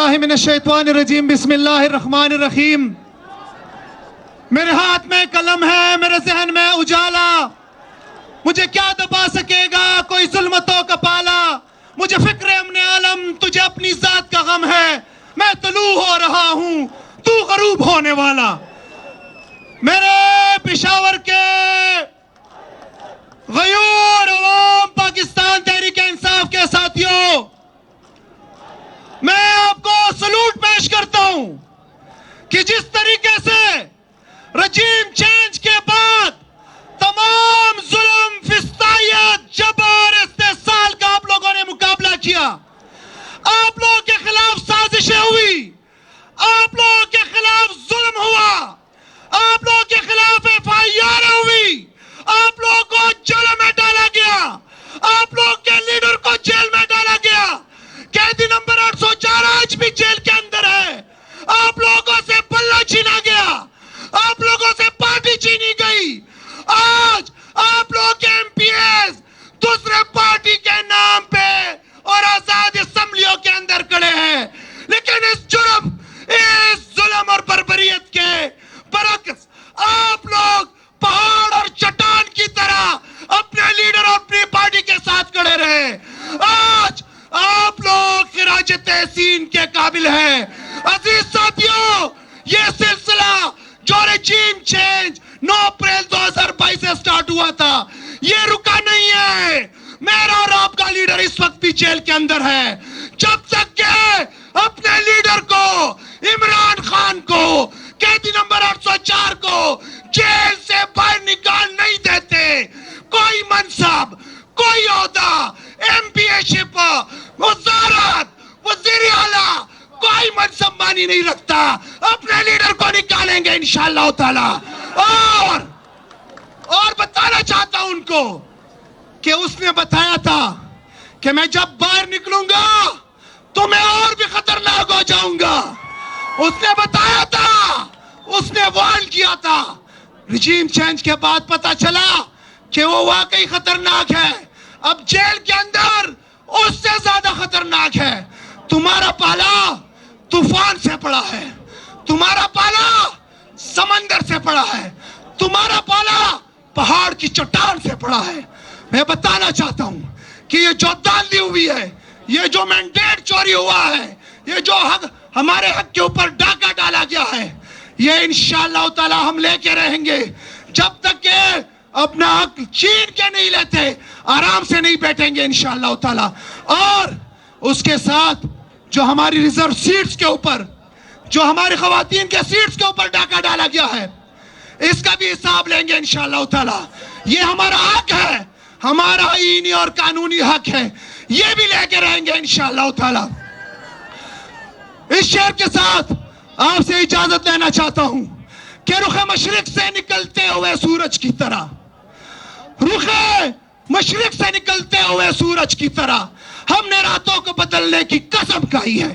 باللہ من الشیطان الرجیم بسم اللہ الرحمن الرحیم۔ میرے ہاتھ میں قلم ہے، میرے ذہن میں اجالا، مجھے کیا دبا سکے گا کوئی ظلمتوں کا پالا۔ مجھے فکر امن عالم تجھے اپنی ذات کا غم ہے، میں طلوع ہو رہا ہوں تو غروب ہونے والا۔ میرے پشاور کے غیور عوام پاکستان تحریک انصاف کے ساتھیوں، میں آپ کو سلوٹ پیش کرتا ہوں کہ جس طریقے سے رجیم چینج کے بعد تمام ظلم، فسطائیت، جبر، استحصال کا آپ لوگوں نے مقابلہ کیا، آپ لوگوں کے خلاف سازشیں ہوئی، آپ لوگوں کے خلاف ظلم ہوا، آپ لوگوں کے خلاف FIR ہوئی، آپ لوگوں کو جیل میں ڈالا گیا، آپ لوگوں کے لیڈر کو جیل میں ڈالا گیا، قیدی نمبر 804 آج بھی جیل کے اندر ہے، آپ لوگوں سے پلہ چھینا گیا، آپ لوگوں سے پارٹی چھینی گئی، آج آپ لوگوں کے MPs دوسرے پارٹی کے نام پہ اور آزاد اسمبلیوں کے اندر کھڑے ہیں، لیکن اس جرم، اس ظلم اور بربریت کے برعکس آپ لوگ پہاڑ اور چٹان کی طرح اپنے لیڈر اور اپنی پارٹی کے ساتھ کھڑے رہے۔ آج آپ لوگ خراج تحسین کے قابل ہیں۔ عزیز ساتھیوں، یہ سلسلہ جو رجیم چینج 9 اپریل 2022 سے سٹارٹ ہوا تھا، یہ رکا نہیں ہے۔ میرا اور آپ کا لیڈر اس وقت بھی جیل کے اندر ہے۔ جب تک کہ اپنے لیڈر کو، عمران خان کو، قیدی نمبر 804 کو جیل سے باہر نکال نہیں دیتے، کوئی منصب، کوئی عہدہ، MP شپ، وزارت، وزیر اعلیٰ، کوئی منصب مانی نہیں رکھتا۔ اپنے لیڈر کو نکالیں گے انشاءاللہ تعالی۔ اور بتانا چاہتا ہوں ان کو کہ اس نے بتایا تھا کہ میں جب باہر نکلوں گا تو میں اور بھی خطرناک ہو جاؤں گا۔ اس نے بتایا تھا، اس نے وارن کیا تھا۔ رجیم چینج کے بعد پتا چلا کہ وہ واقعی خطرناک ہے۔ اب جیل کے اندر اس سے زیادہ خطرناک ہے۔ تمہارا پالا طوفان سے پڑا ہے، تمہارا پالا سمندر سے پڑا ہے، تمہارا پالا پہاڑ کی چٹان سے پڑا ہے۔ میں بتانا چاہتا ہوں کہ یہ جو داندلی ہوئی ہے، یہ جو مینڈیٹ چوری ہوا ہے، یہ جو حق ہمارے حق کے اوپر ڈاکہ ڈالا گیا ہے، یہ انشاءاللہ تعالی ہم لے کے رہیں گے۔ جب تک کہ اپنا حق چھین کے نہیں لیتے، آرام سے نہیں بیٹھیں گے انشاءاللہ تعالی۔ اور اس کے ساتھ جو ہماری ریزرو سیٹس کے اوپر، جو ہماری خواتین کے سیٹس کے اوپر ڈاکہ ڈالا گیا ہے، اس کا بھی حساب لیں گے انشاءاللہ تعالی۔ یہ ہمارا حق ہے، ہمارا آئینی اور قانونی حق ہے، یہ بھی لے کے رہیں گے انشاءاللہ تعالی۔ اس شعر کے ساتھ آپ سے اجازت لینا چاہتا ہوں کہ رخ مشرق سے نکلتے ہوئے سورج کی طرح، رخ مشرق سے نکلتے ہوئے سورج کی طرح ہم نے راتوں کو بدلنے کی قسم کھائی ہے۔